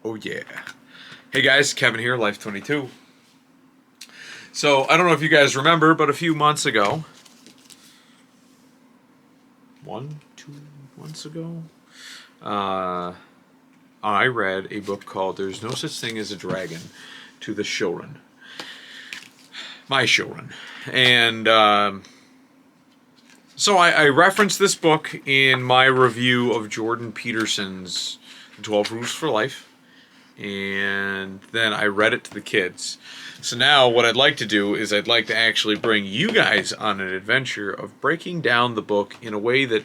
Oh yeah. Hey guys, Kevin here, Life22. So, I don't know if you guys remember, but a few months ago, 2 months ago, uh, I read a book called There's No Such Thing as a Dragon to the children. My children. And so I referenced this book in my review of Jordan Peterson's 12 Rules for Life. And then I read it to the kids. So now what I'd like to do is I'd like to actually bring you guys on an adventure of breaking down the book in a way that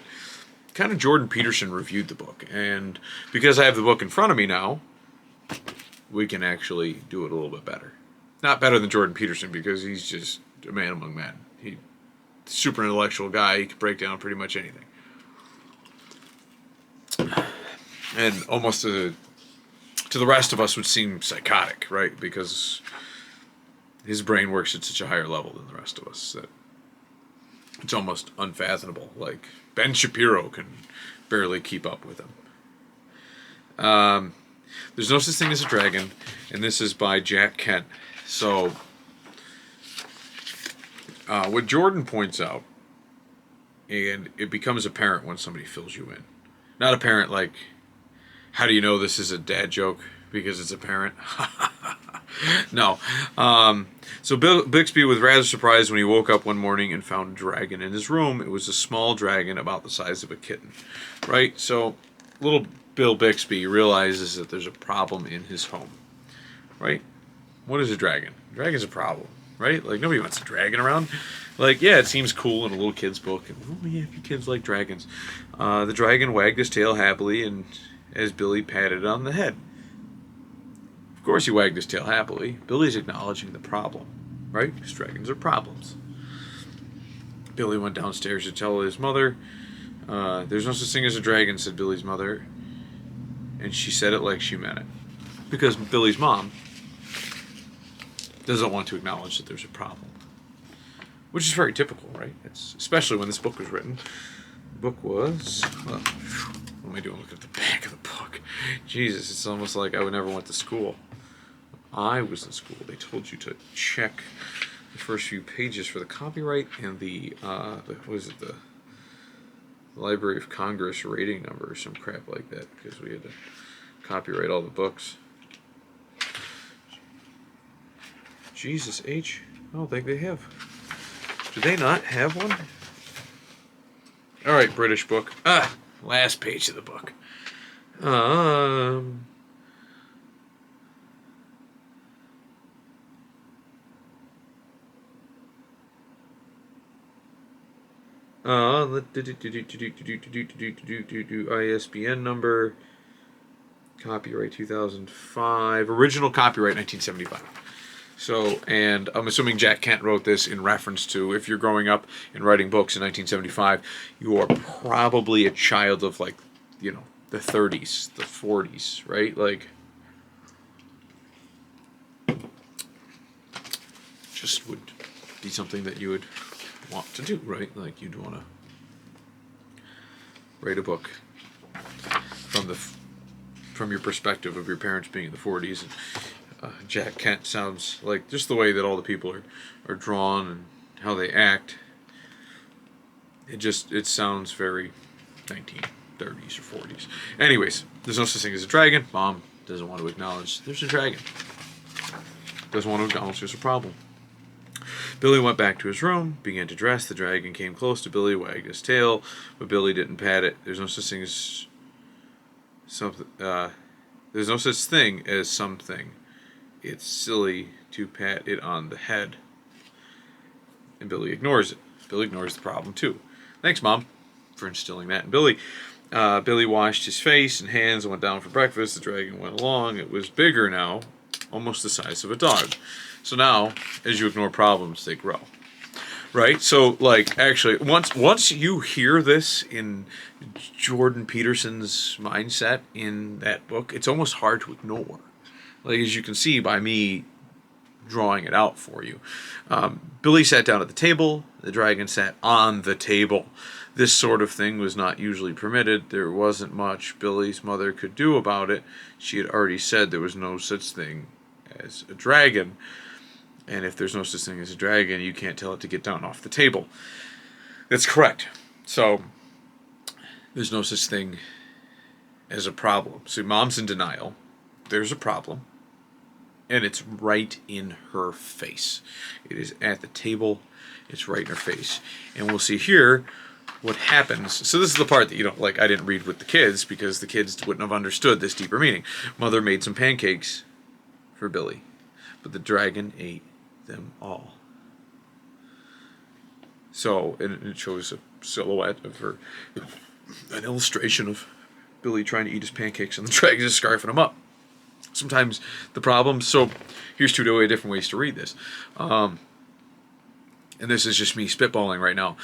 kind of Jordan Peterson reviewed the book. And because I have the book in front of me now, we can actually do it a little bit better. Not better than Jordan Peterson because he's just a man among men. He's a super intellectual guy. He can break down pretty much anything. And almost to the rest of us would seem psychotic, right? Because his brain works at such a higher level than the rest of us that it's almost unfathomable. Like Ben Shapiro can barely keep up with him. There's No Such Thing as a Dragon, and this is by Jack Kent. So, what Jordan points out, and it becomes apparent when somebody fills you in. Not apparent like, how do you know this is a dad joke? Because it's apparent. No. So Bixby was rather surprised when he woke up one morning and found a dragon in his room. It was a small dragon about the size of a kitten. Right? So little Bill Bixby realizes that there's a problem in his home. Right? What is a dragon? A dragon's a problem. Right? Like, nobody wants a dragon around. Like, yeah, it seems cool in a little kid's book. And, oh, yeah, if your kids like dragons. The dragon wagged his tail happily and as Billy patted it on the head. Of course he wagged his tail happily. Billy's acknowledging the problem, right? Because dragons are problems. Billy went downstairs to tell his mother. There's no such thing as a dragon, said Billy's mother. And she said it like she meant it. Because Billy's mom doesn't want to acknowledge that there's a problem. Which is very typical, right? It's especially when this book was written. The book was... well, what am I doing? Look at the back of the book. Jesus, it's almost like I never went to school. I was in school. They told you to check the first few pages for the copyright and the Library of Congress rating number or some crap like that, because we had to copyright all the books. Jesus H. I don't think they have. Do they not have one? Alright, British book. Last page of the book. ISBN number, copyright 2005, original copyright 1975. So, and I'm assuming Jack Kent wrote this in reference to, if you're growing up and writing books in 1975, you are probably a child of, like, you know, the 30s, the 40s, right? Like, just would be something that you would want to do, right? Like, you'd want to write a book from your perspective of your parents being in the 40s. And Jack Kent sounds like just the way that all the people are drawn and how they act. It sounds very 1930s or 40s. Anyways, there's no such thing as a dragon. Mom doesn't want to acknowledge there's a dragon. Doesn't want to acknowledge there's a problem. Billy went back to his room, began to dress. The dragon came close to Billy, wagged his tail, but Billy didn't pat it. There's no such thing as something. There's no such thing as something. It's silly to pat it on the head. And Billy ignores it. Billy ignores the problem too. Thanks, Mom, for instilling that in Billy. Billy washed his face and hands and went down for breakfast. The dragon went along. It was bigger now, almost the size of a dog. So now, as you ignore problems, they grow. Right? So, like, actually, once you hear this in Jordan Peterson's mindset in that book, it's almost hard to ignore. Like, as you can see by me drawing it out for you. Billy sat down at the table. The dragon sat on the table. This sort of thing was not usually permitted. There wasn't much Billy's mother could do about it. She had already said there was no such thing as a dragon. And if there's no such thing as a dragon, you can't tell it to get down off the table. That's correct. So, there's no such thing as a problem. So, Mom's in denial. There's a problem. And it's right in her face. It is at the table. It's right in her face. And we'll see here what happens. So this is the part that, you know, like I didn't read with the kids because the kids wouldn't have understood this deeper meaning. Mother made some pancakes for Billy, but the dragon ate them all. So, and it shows a silhouette of her, an illustration of Billy trying to eat his pancakes and the dragon is scarfing him up. Sometimes the problem, so here's two different ways to read this. And this is just me spitballing right now,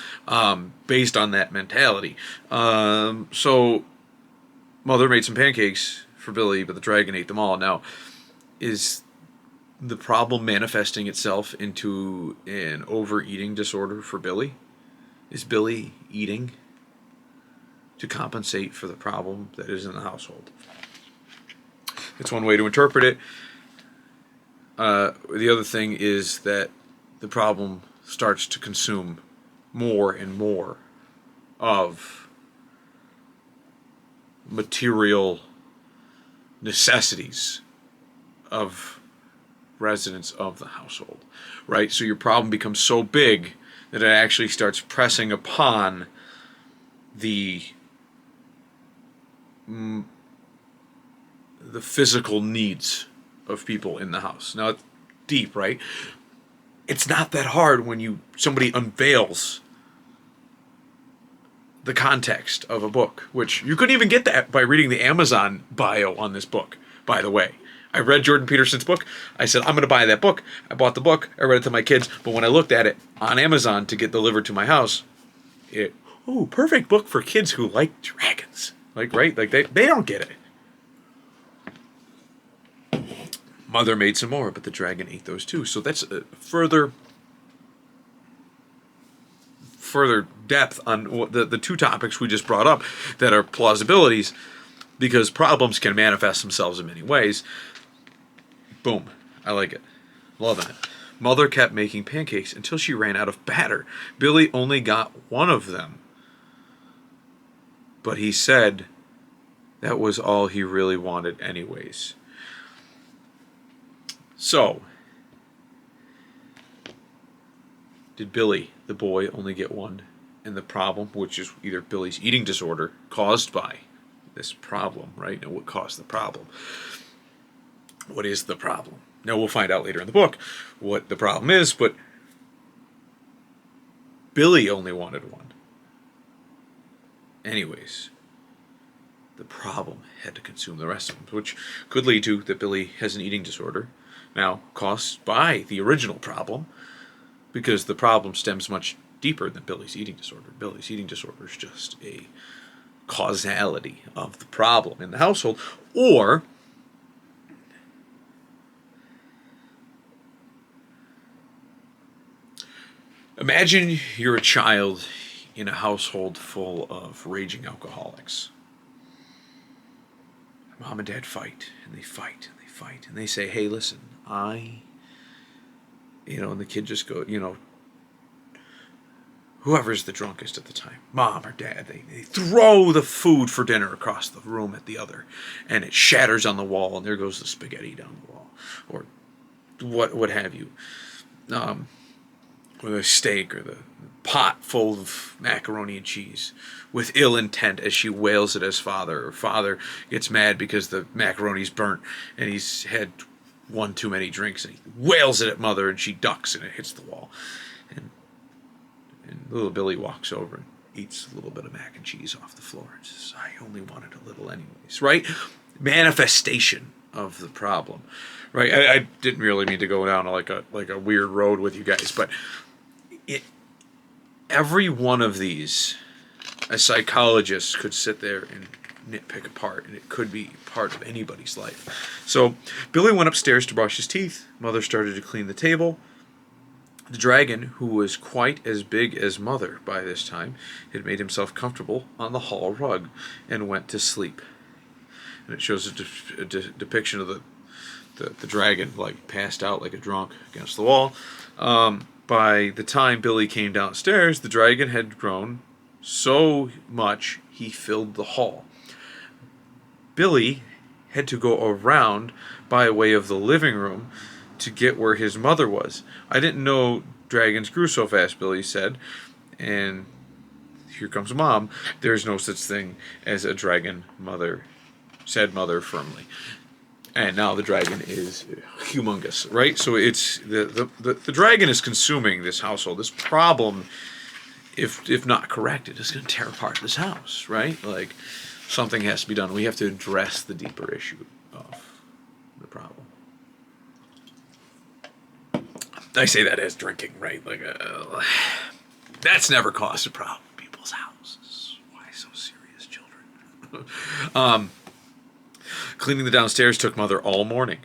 based on that mentality. So, Mother made some pancakes for Billy, but the dragon ate them all. Now, is the problem manifesting itself into an overeating disorder for Billy? Is Billy eating to compensate for the problem that is in the household? It's one way to interpret it. The other thing is that the problem starts to consume more and more of material necessities of residents of the household, right? So your problem becomes so big that it actually starts pressing upon the physical needs of people in the house. Now, it's deep, right? It's not that hard when somebody unveils the context of a book, which you couldn't even get that by reading the Amazon bio on this book, by the way. I read Jordan Peterson's book. I said, I'm going to buy that book. I bought the book. I read it to my kids. But when I looked at it on Amazon to get delivered to my house, perfect book for kids who like dragons. Like, right? Like, they don't get it. Mother made some more, but the dragon ate those too. So that's further depth on the two topics we just brought up that are plausibilities, because problems can manifest themselves in many ways. Boom. I like it. Loving it. Mother kept making pancakes until she ran out of batter. Billy only got one of them, but he said that was all he really wanted anyways. So, did Billy, the boy, only get one? And the problem, which is either Billy's eating disorder caused by this problem, right? Now, what caused the problem? What is the problem? Now, we'll find out later in the book what the problem is, but Billy only wanted one. Anyways, the problem had to consume the rest of them, which could lead to that Billy has an eating disorder, now caused by the original problem, because the problem stems much deeper than Billy's eating disorder. Billy's eating disorder is just a causality of the problem in the household. Or imagine you're a child in a household full of raging alcoholics. Mom and Dad fight, and they fight, and they fight, and they say, hey, listen, and the kid just go, whoever's the drunkest at the time, Mom or Dad, they throw the food for dinner across the room at the other, and it shatters on the wall, and there goes the spaghetti down the wall, or what have you. Or the steak, or the pot full of macaroni and cheese, with ill intent as she wails at his father. Or father gets mad because the macaroni's burnt, and he's had one too many drinks, and he wails it at Mother, and she ducks, and it hits the wall. And little Billy walks over and eats a little bit of mac and cheese off the floor and says, I only wanted a little anyways, right? Manifestation of the problem, right? I didn't really mean to go down like a weird road with you guys, but every one of these, a psychologist could sit there and nitpick apart, and it could be part of anybody's life. So Billy went upstairs to brush his teeth. Mother started to clean the table. The dragon, who was quite as big as Mother by this time, had made himself comfortable on the hall rug and went to sleep. And it shows a depiction of the dragon, like, passed out like a drunk against the wall. By the time Billy came downstairs, the dragon had grown so much he filled the hall. Billy had to go around by way of the living room to get where his mother was. I didn't know dragons grew so fast, Billy said. And here comes Mom. There's no such thing as a dragon mother, said Mother firmly. And now the dragon is humongous, right? So it's the dragon is consuming this household. This problem, if not corrected, is going to tear apart this house, right? Like, something has to be done. We have to address the deeper issue of the problem. I say that as drinking, right? Like, that's never caused a problem in people's houses. Why so serious, children? Cleaning the downstairs took Mother all morning.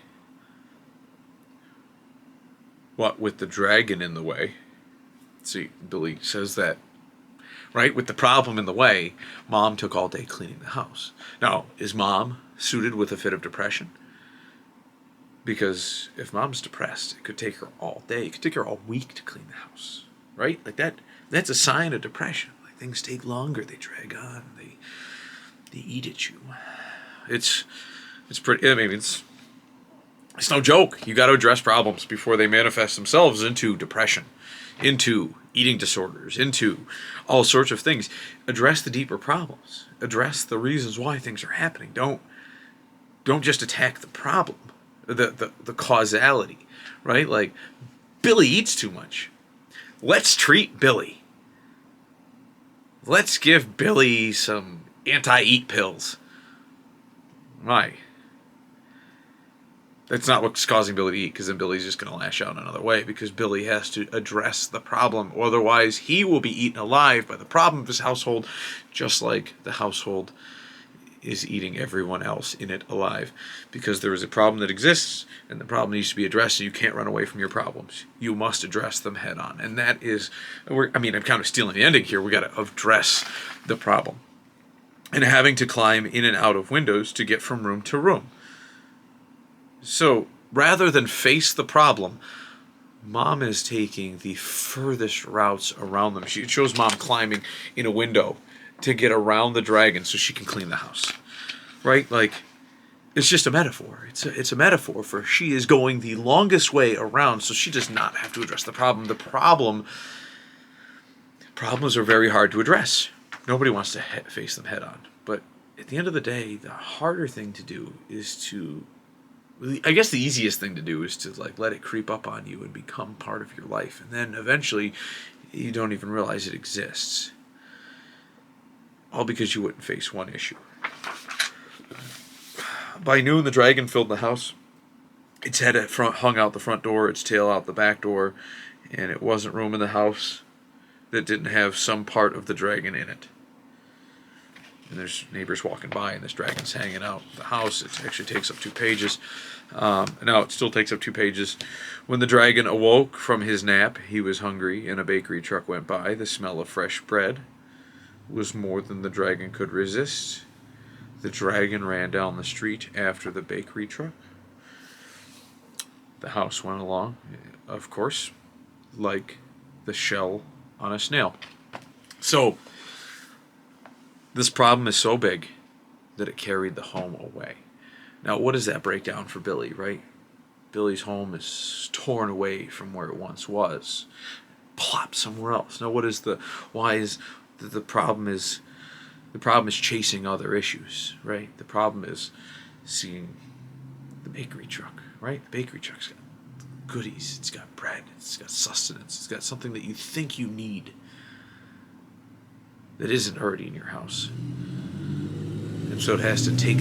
What, with the dragon in the way? See, Billy says that, right? With the problem in the way, Mom took all day cleaning the house. Now, is Mom suited with a fit of depression? Because if Mom's depressed, it could take her all day. It could take her all week to clean the house, right? Like that's a sign of depression. Like, things take longer, they drag on, they eat at you. It's pretty. I mean, it's no joke. You got to address problems before they manifest themselves into depression, into eating disorders, into all sorts of things. Address the deeper problems. Address the reasons why things are happening. Don't just attack the problem, the causality, right? Like, Billy eats too much. Let's treat Billy. Let's give Billy some anti-eat pills. Why? That's not what's causing Billy to eat, because then Billy's just going to lash out another way, because Billy has to address the problem. Otherwise, he will be eaten alive by the problem of his household, just like the household is eating everyone else in it alive. Because there is a problem that exists, and the problem needs to be addressed, and you can't run away from your problems. You must address them head on. And that is, I'm kind of stealing the ending here. We got to address the problem. And having to climb in and out of windows to get from room to room. So, rather than face the problem, Mom is taking the furthest routes around them. It shows Mom climbing in a window to get around the dragon so she can clean the house. Right? Like, it's just a metaphor. It's a metaphor for she is going the longest way around so she does not have to address the problem. Problems are very hard to address. Nobody wants to face them head on. But at the end of the day, the harder thing to do is to... I guess the easiest thing to do is to, like, let it creep up on you and become part of your life. And then eventually you don't even realize it exists. All because you wouldn't face one issue. By noon, the dragon filled the house. Its head hung out the front door, its tail out the back door, and it wasn't room in the house that didn't have some part of the dragon in it. And there's neighbors walking by, and this dragon's hanging out the house. It actually takes up 2 pages. Now, it still takes up 2 pages. When the dragon awoke from his nap, he was hungry, and a bakery truck went by. The smell of fresh bread was more than the dragon could resist. The dragon ran down the street after the bakery truck. The house went along, of course, like the shell on a snail. So, this problem is so big that it carried the home away. Now, what does that break down for Billy, right? Billy's home is torn away from where it once was, plopped somewhere else. Now, the problem is chasing other issues, right? The problem is seeing the bakery truck, right? The bakery truck's got goodies, it's got bread, it's got sustenance, it's got something that you think you need that isn't already in your house. And so it has to take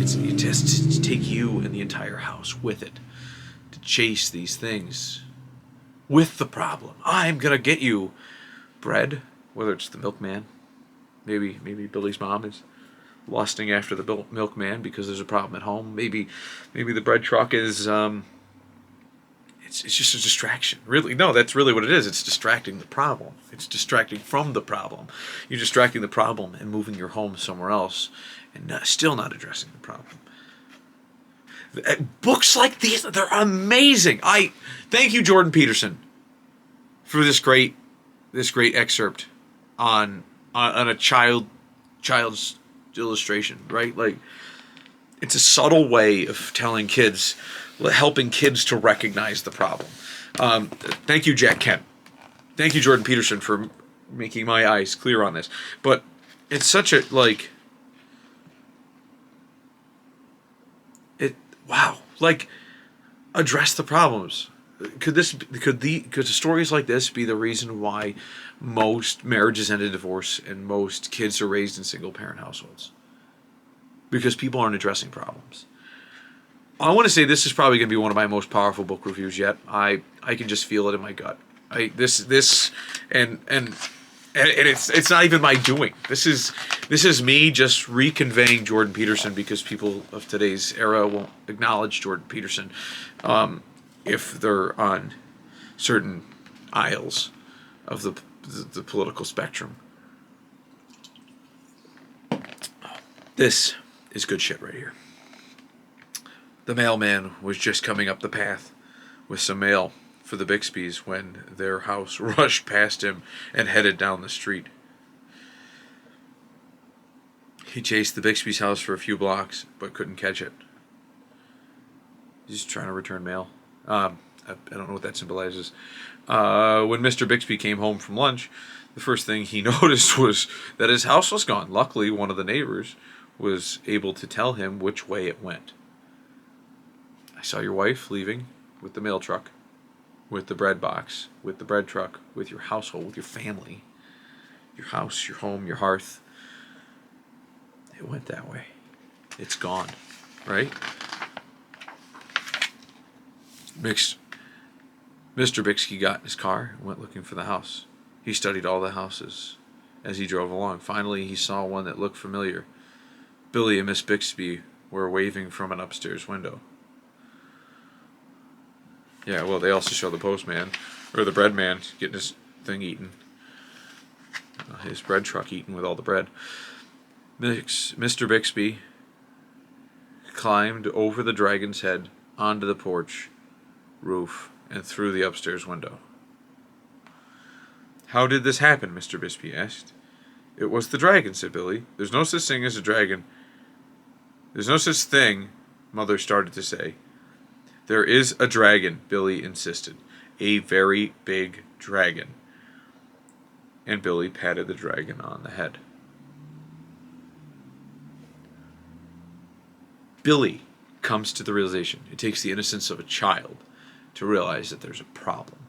you and the entire house with it to chase these things with the problem. I'm gonna get you bread, whether it's the milkman. Maybe Billy's mom is lusting after the milkman because there's a problem at home. Maybe the bread truck is It's just a distraction. Really, no, that's really what it is. It's distracting the problem. It's distracting from the problem. You're distracting the problem and moving your home somewhere else, and still not addressing the problem. Books like these, they're amazing. I thank you, Jordan Peterson, for this great excerpt on a child's illustration, right? Like, it's a subtle way of telling kids, helping kids to recognize the problem. Thank you, Jack Kent. Thank you, Jordan Peterson, for making my eyes clear on this. But it's such a, like, wow, like, address the problems. Could stories like this be the reason why most marriages end in divorce and most kids are raised in single parent households? Because people aren't addressing problems. I want to say this is probably going to be one of my most powerful book reviews yet. I can just feel it in my gut. And it's not even my doing. This is me just reconveying Jordan Peterson, because people of today's era won't acknowledge Jordan Peterson if they're on certain aisles of the political spectrum. This is good shit right here. The mailman was just coming up the path with some mail for the Bixbys when their house rushed past him and headed down the street. He chased the Bixby's house for a few blocks, but couldn't catch it. He's trying to return mail. I don't know what that symbolizes. When Mr. Bixby came home from lunch, the first thing he noticed was that his house was gone. Luckily, one of the neighbors was able to tell him which way it went. I saw your wife leaving with the mail truck, with the bread box, with the bread truck, with your household, with your family, your house, your home, your hearth. It went that way. It's gone, right? Mr. Bixby got in his car and went looking for the house. He studied all the houses as he drove along. Finally, he saw one that looked familiar. Billy and Miss Bixby were waving from an upstairs window. Yeah, well, they also show the postman, or the bread man, getting his thing eaten. His bread truck eaten with all the bread. Mr. Bixby climbed over the dragon's head onto the porch roof and through the upstairs window. How did this happen? Mr. Bixby asked. It was the dragon, said Billy. There's no such thing as a dragon. There's no such thing, Mother started to say. There is a dragon, Billy insisted. A very big dragon. And Billy patted the dragon on the head. Billy comes to the realization. It takes the innocence of a child to realize that there's a problem.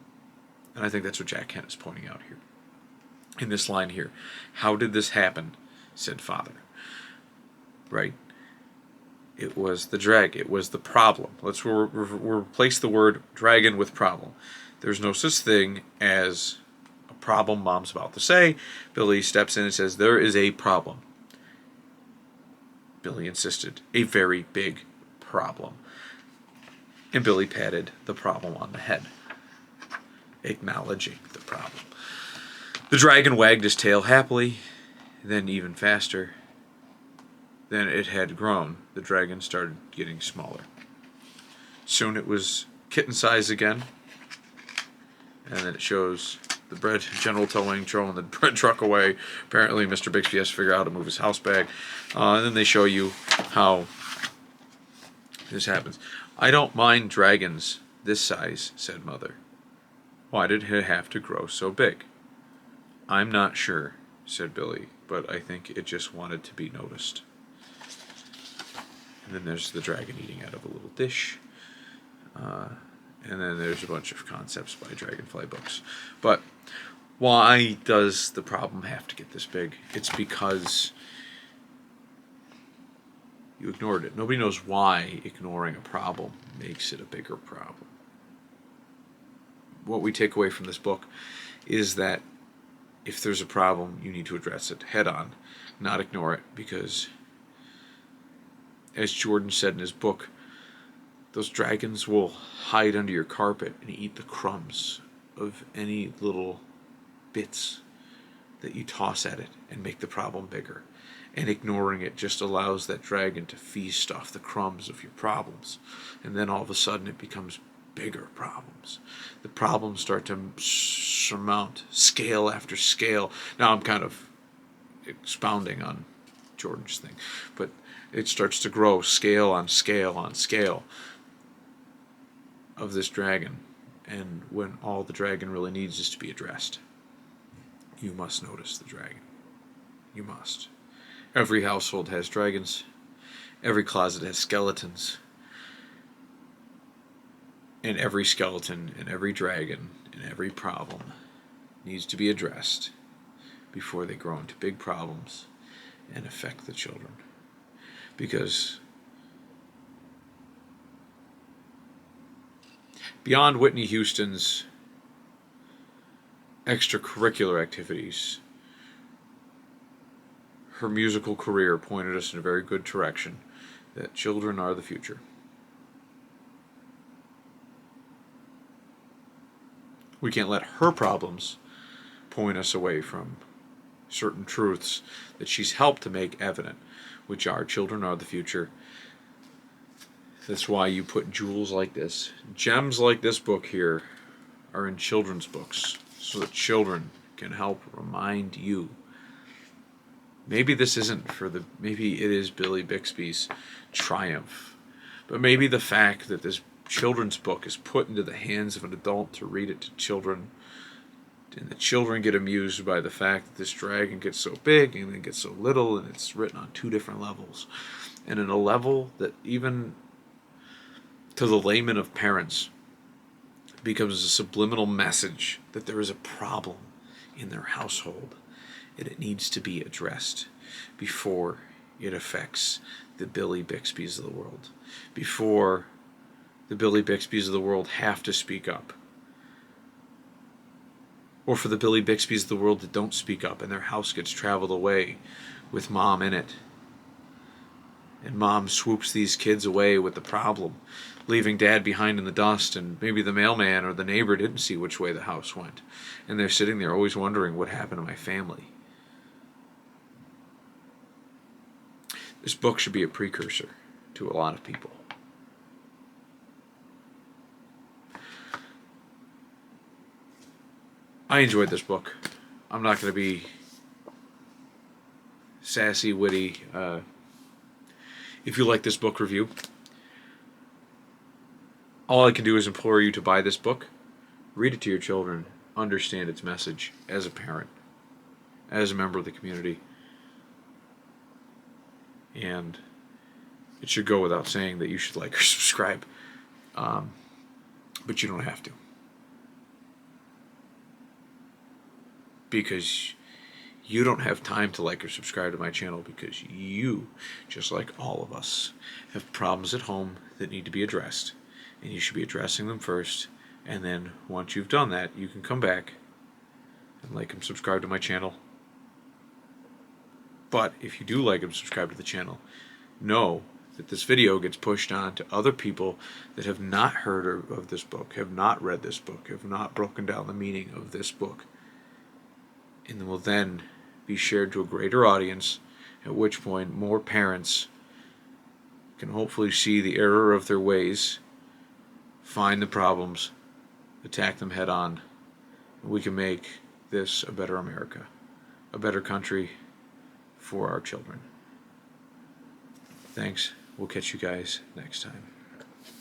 And I think that's what Jack Kent is pointing out here. In this line here. How did this happen? Said Father. Right? It was the dragon. It was the problem. Let's replace the word dragon with problem. There's no such thing as a problem, Mom's about to say. Billy steps in and says, there is a problem. Billy insisted. A very big problem. And Billy patted the problem on the head, acknowledging the problem. The dragon wagged his tail happily, then even faster. Then it had grown. The dragon started getting smaller. Soon it was kitten size again. And then it shows the bread general towing, throwing the bread truck away. Apparently Mr. Bixby has to figure out how to move his house back. And then they show you how this happens. I don't mind dragons this size, said Mother. Why did it have to grow so big? I'm not sure, said Billy, but I think it just wanted to be noticed. And then there's the dragon eating out of a little dish. And then there's a bunch of concepts by Dragonfly Books. But why does the problem have to get this big? It's because you ignored it. Nobody knows why ignoring a problem makes it a bigger problem. What we take away from this book is that if there's a problem, you need to address it head on, not ignore it, because as Jordan said in his book, Those dragons will hide under your carpet and eat the crumbs of any little bits that you toss at it and make the problem bigger. And ignoring it just allows that dragon to feast off the crumbs of your problems. And then all of a sudden it becomes bigger problems. The problems start to surmount scale after scale. Now I'm kind of expounding on Jordan's thing, but it starts to grow scale on scale on scale of this dragon. And when all the dragon really needs is to be addressed, you must notice the dragon. You must. Every household has dragons. Every closet has skeletons. And every skeleton and every dragon and every problem needs to be addressed before they grow into big problems and affect the children. Because beyond Whitney Houston's extracurricular activities, her musical career pointed us in a very good direction, that children are the future. We can't let her problems point us away from certain truths that she's helped to make evident, which are children are the future. That's why you put jewels like this, gems like this book here, are in children's books, so that children can help remind you. Maybe this isn't maybe it is Billy Bixby's triumph, but maybe the fact that this children's book is put into the hands of an adult to read it to children, and the children get amused by the fact that this dragon gets so big and then gets so little, and it's written on two different levels. And in a level that even to the layman of parents becomes a subliminal message that there is a problem in their household and it needs to be addressed before it affects the Billy Bixbys of the world, before the Billy Bixbys of the world have to speak up, or for the Billy Bixbys of the world that don't speak up and their house gets traveled away with mom in it, and mom swoops these kids away with the problem, leaving dad behind in the dust, and maybe the mailman or the neighbor didn't see which way the house went, and they're sitting there always wondering what happened to my family. This book should be a precursor to a lot of people. I enjoyed this book. I'm not going to be sassy, witty. If you like this book review, all I can do is implore you to buy this book, read it to your children, understand its message as a parent, as a member of the community. And it should go without saying that you should like or subscribe. But you don't have to. Because you don't have time to like or subscribe to my channel, because you, just like all of us, have problems at home that need to be addressed. And you should be addressing them first. And then once you've done that, you can come back and like and subscribe to my channel. But if you do like and subscribe to the channel, know that this video gets pushed on to other people that have not heard of this book, have not read this book, have not broken down the meaning of this book, and will then be shared to a greater audience, at which point more parents can hopefully see the error of their ways, find the problems, attack them head on, and we can make this a better America, a better country for our children. Thanks. We'll catch you guys next time.